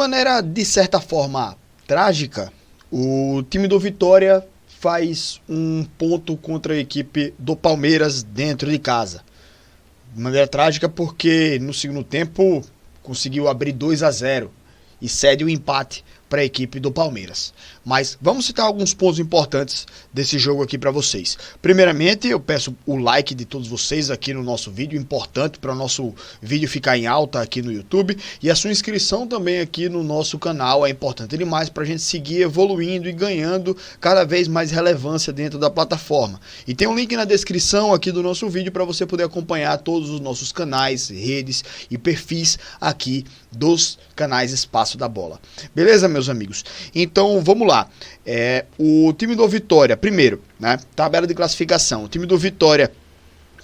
maneira, de certa forma, trágica, o time do Vitória faz um ponto contra a equipe do Palmeiras dentro de casa. De maneira trágica porque no segundo tempo conseguiu abrir 2-0 e cede o empate para a equipe do Palmeiras. Mas vamos citar alguns pontos importantes desse jogo aqui para vocês. Primeiramente, eu peço o like de todos vocês aqui no nosso vídeo, importante para o nosso vídeo ficar em alta aqui no YouTube. E a sua inscrição também aqui no nosso canal é importante demais para a gente seguir evoluindo e ganhando cada vez mais relevância dentro da plataforma. E tem um link na descrição aqui do nosso vídeo para você poder acompanhar todos os nossos canais, redes e perfis aqui dos canais Espaço da Bola. Beleza, meus amigos? Então vamos lá. O time do Vitória, primeiro, né? Tabela de classificação. O time do Vitória,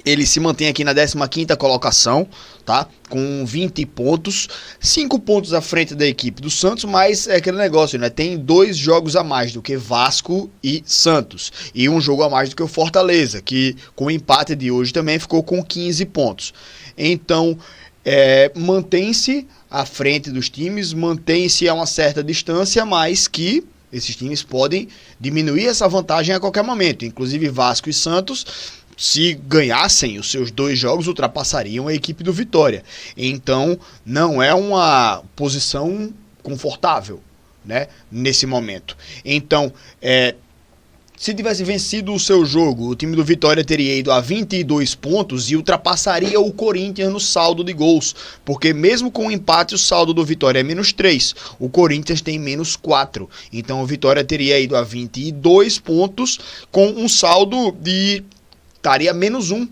ele se mantém aqui na 15ª colocação, tá? Com 20 pontos, 5 pontos à frente da equipe do Santos, mas é aquele negócio, né? Tem 2 jogos a mais do que Vasco e Santos, e um jogo a mais do que o Fortaleza, que com o empate de hoje também ficou com 15 pontos. Então, mantém-se à frente dos times, mantém-se a uma certa distância, mas que esses times podem diminuir essa vantagem a qualquer momento. Inclusive Vasco e Santos, se ganhassem os seus 2 jogos, ultrapassariam a equipe do Vitória. Então não é uma posição confortável, né, nesse momento. Então, se tivesse vencido o seu jogo, o time do Vitória teria ido a 22 pontos e ultrapassaria o Corinthians no saldo de gols. Porque mesmo com o empate, o saldo do Vitória é -3. O Corinthians tem -4. Então o Vitória teria ido a 22 pontos com um saldo de... estaria -1,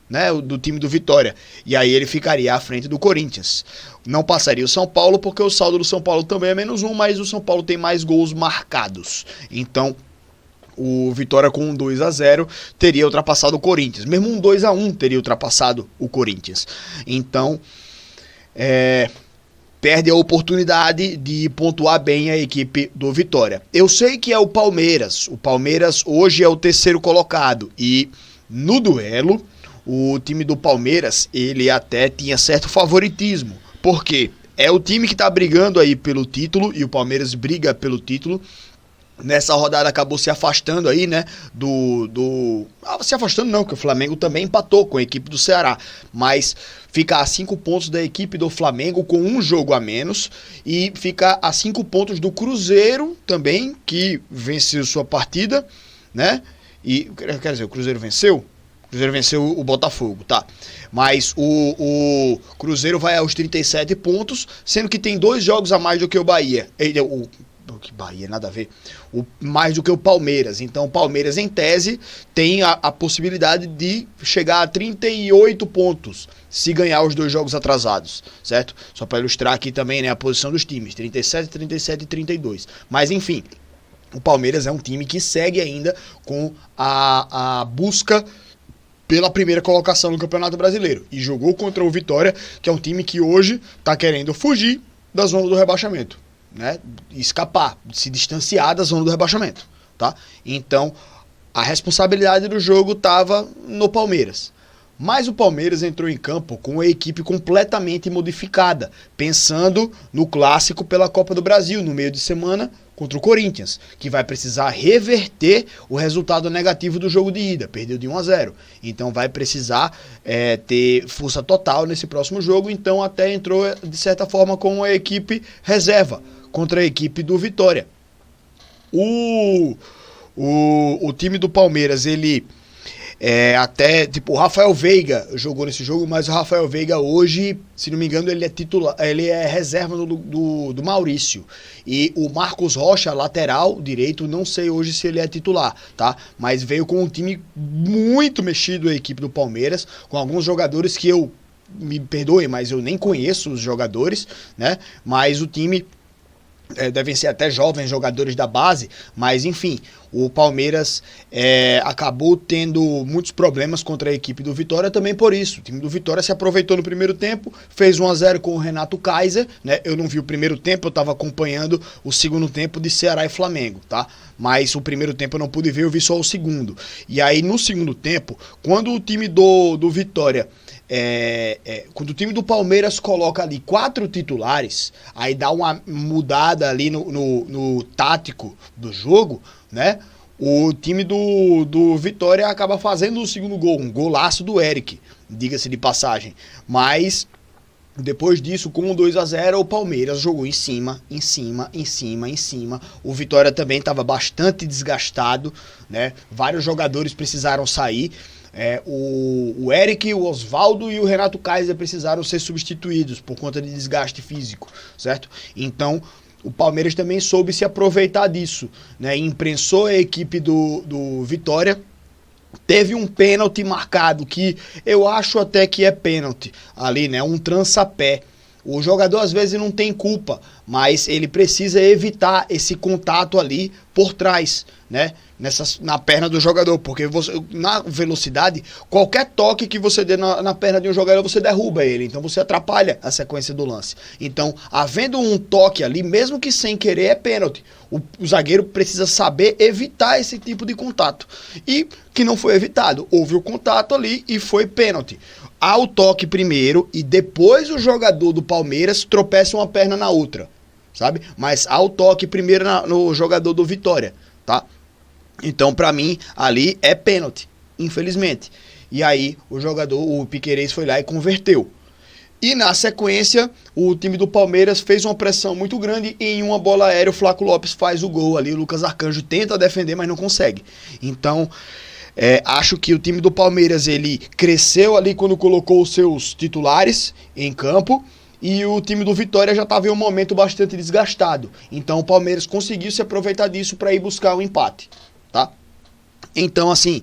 né, do time do Vitória. E aí ele ficaria à frente do Corinthians. Não passaria o São Paulo porque o saldo do São Paulo também é -1, mas o São Paulo tem mais gols marcados. Então o Vitória com um 2-0 teria ultrapassado o Corinthians. Mesmo um 2-1 teria ultrapassado o Corinthians. Então, perde a oportunidade de pontuar bem a equipe do Vitória. Eu sei que é o Palmeiras. O Palmeiras hoje é o 3º colocado. E no duelo, o time do Palmeiras, ele até tinha certo favoritismo. Por quê? É o time que está brigando aí pelo título, e o Palmeiras briga pelo título. Nessa rodada acabou se afastando aí, né, se afastando não, porque o Flamengo também empatou com a equipe do Ceará, mas fica a 5 pontos da equipe do Flamengo com um jogo a menos, e fica a 5 pontos do Cruzeiro também, que venceu sua partida, né, e quer dizer, o Cruzeiro venceu? O Cruzeiro venceu o Botafogo, tá? Mas o Cruzeiro vai aos 37 pontos, sendo que tem 2 jogos a mais do que o Bahia. Que Bahia, nada a ver. Mais do que o Palmeiras. Então o Palmeiras, em tese, tem a possibilidade de chegar a 38 pontos se ganhar os 2 jogos atrasados, certo? Só para ilustrar aqui também, né, a posição dos times: 37, 37 e 32. Mas enfim, o Palmeiras é um time que segue ainda com a busca pela primeira colocação no Campeonato Brasileiro. E jogou contra o Vitória, que é um time que hoje está querendo fugir da zona do rebaixamento, né? Escapar, se distanciar da zona do rebaixamento, tá? Então, a responsabilidade do jogo estava no Palmeiras. Mas o Palmeiras entrou em campo com a equipe completamente modificada, pensando no clássico pela Copa do Brasil, no meio de semana, contra o Corinthians, que vai precisar reverter o resultado negativo do jogo de ida. Perdeu de 1-0. Então vai precisar ter força total nesse próximo jogo. Então até entrou, de certa forma, com a equipe reserva contra a equipe do Vitória. O time do Palmeiras, ele... o Rafael Veiga jogou nesse jogo, mas o Rafael Veiga hoje, se não me engano, ele é titular, ele é reserva do Maurício. E o Marcos Rocha, lateral direito, não sei hoje se ele é titular, tá? Mas veio com um time muito mexido, a equipe do Palmeiras, com alguns jogadores que me perdoem, mas eu nem conheço os jogadores, né? Mas o time... devem ser até jovens jogadores da base, mas enfim, o Palmeiras acabou tendo muitos problemas contra a equipe do Vitória também por isso. O time do Vitória se aproveitou no primeiro tempo, fez 1-0 com o Renato Kaiser, né? Eu não vi o primeiro tempo, eu estava acompanhando o segundo tempo de Ceará e Flamengo, tá? Mas o primeiro tempo eu não pude ver, eu vi só o segundo. E aí no segundo tempo, quando o time do Vitória quando o time do Palmeiras coloca ali 4 titulares, aí dá uma mudada ali no tático do jogo, né? O time do Vitória acaba fazendo o segundo gol, um golaço do Eric, diga-se de passagem. Mas depois disso, com o 2-0, o Palmeiras jogou em cima. O Vitória também estava bastante desgastado, né? Vários jogadores precisaram sair. O Eric, o Osvaldo e o Renato Kaiser precisaram ser substituídos por conta de desgaste físico, certo? Então, o Palmeiras também soube se aproveitar disso, né? Imprensou a equipe do Vitória. Teve um pênalti marcado, que eu acho até que é pênalti ali, né? Um trança-pé. O jogador às vezes não tem culpa, mas ele precisa evitar esse contato ali por trás, né? Na perna do jogador, porque na velocidade, qualquer toque que você dê na perna de um jogador, você derruba ele, então você atrapalha a sequência do lance. Então, havendo um toque ali, mesmo que sem querer, é pênalti. O zagueiro precisa saber evitar esse tipo de contato. E que não foi evitado. Houve o contato ali e foi pênalti. Há o toque primeiro e depois o jogador do Palmeiras tropeça uma perna na outra, sabe? Mas há o toque primeiro no jogador do Vitória, tá? Então, pra mim, ali é pênalti, infelizmente. E aí, o Piquerez foi lá e converteu. E na sequência, o time do Palmeiras fez uma pressão muito grande e em uma bola aérea o Flaco Lopes faz o gol ali. O Lucas Arcanjo tenta defender, mas não consegue. Então, acho que o time do Palmeiras, ele cresceu ali quando colocou os seus titulares em campo. E o time do Vitória já estava em um momento bastante desgastado. Então o Palmeiras conseguiu se aproveitar disso para ir buscar o empate, tá? Então, assim,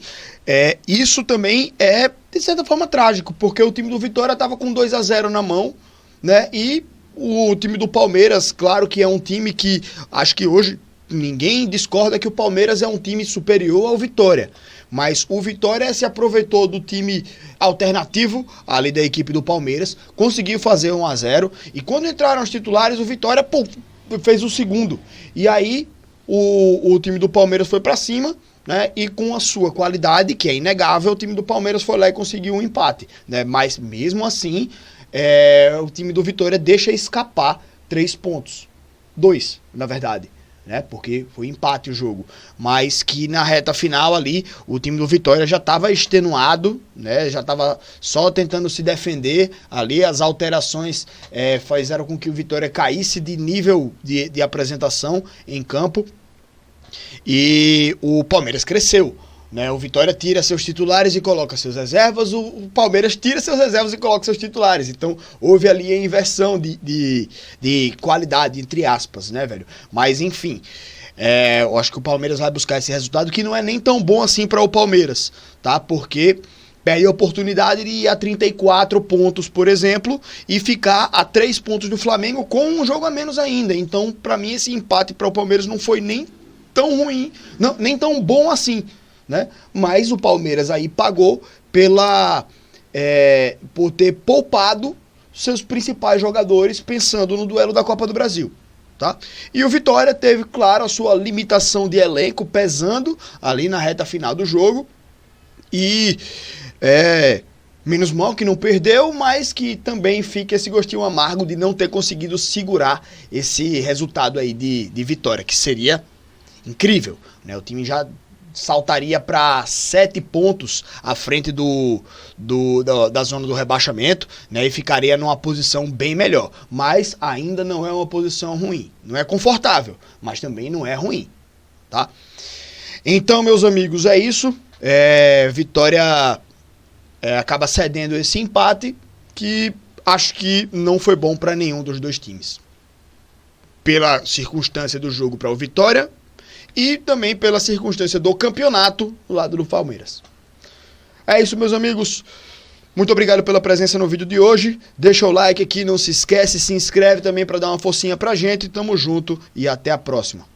isso também é, de certa forma, trágico, porque o time do Vitória estava com 2-0 na mão, né? E o time do Palmeiras, claro que é um time que, acho que hoje ninguém discorda que o Palmeiras é um time superior ao Vitória. Mas o Vitória se aproveitou do time alternativo ali da equipe do Palmeiras, conseguiu fazer 1-0, e quando entraram os titulares, o Vitória fez o segundo. E aí o time do Palmeiras foi para cima, né? E com a sua qualidade, que é inegável, o time do Palmeiras foi lá e conseguiu um empate, né? Mas mesmo assim, o time do Vitória deixa escapar 3 pontos. 2, na verdade, né? Porque foi empate o jogo. Mas que na reta final ali, o time do Vitória já estava extenuado, né? Já estava só tentando se defender ali. As alterações fizeram com que o Vitória caísse de nível de apresentação em campo. E o Palmeiras cresceu, né? O Vitória tira seus titulares e coloca seus reservas, o Palmeiras tira seus reservas e coloca seus titulares. Então houve ali a inversão de qualidade, entre aspas, né, velho? Mas enfim, eu acho que o Palmeiras vai buscar esse resultado, que não é nem tão bom assim para o Palmeiras, tá? Porque perde a oportunidade de ir a 34 pontos, por exemplo, e ficar a 3 pontos do Flamengo com um jogo a menos ainda. Então, para mim, esse empate para o Palmeiras não foi nem tão ruim, não, nem tão bom assim, né? Mas o Palmeiras aí pagou por ter poupado seus principais jogadores pensando no duelo da Copa do Brasil, tá? E o Vitória teve, claro, a sua limitação de elenco pesando ali na reta final do jogo. E menos mal que não perdeu, mas que também fica esse gostinho amargo de não ter conseguido segurar esse resultado aí de vitória, que seria incrível, né? O time já saltaria para 7 pontos à frente da zona do rebaixamento, né? E ficaria numa posição bem melhor. Mas ainda não é uma posição ruim. Não é confortável, mas também não é ruim, tá? Então, meus amigos, é isso. Vitória acaba cedendo esse empate, que acho que não foi bom para nenhum dos dois times. Pela circunstância do jogo para o Vitória e também pela circunstância do campeonato do lado do Palmeiras. É isso, meus amigos. Muito obrigado pela presença no vídeo de hoje. Deixa o like aqui, não se esquece, se inscreve também para dar uma forcinha pra gente. Tamo junto e até a próxima.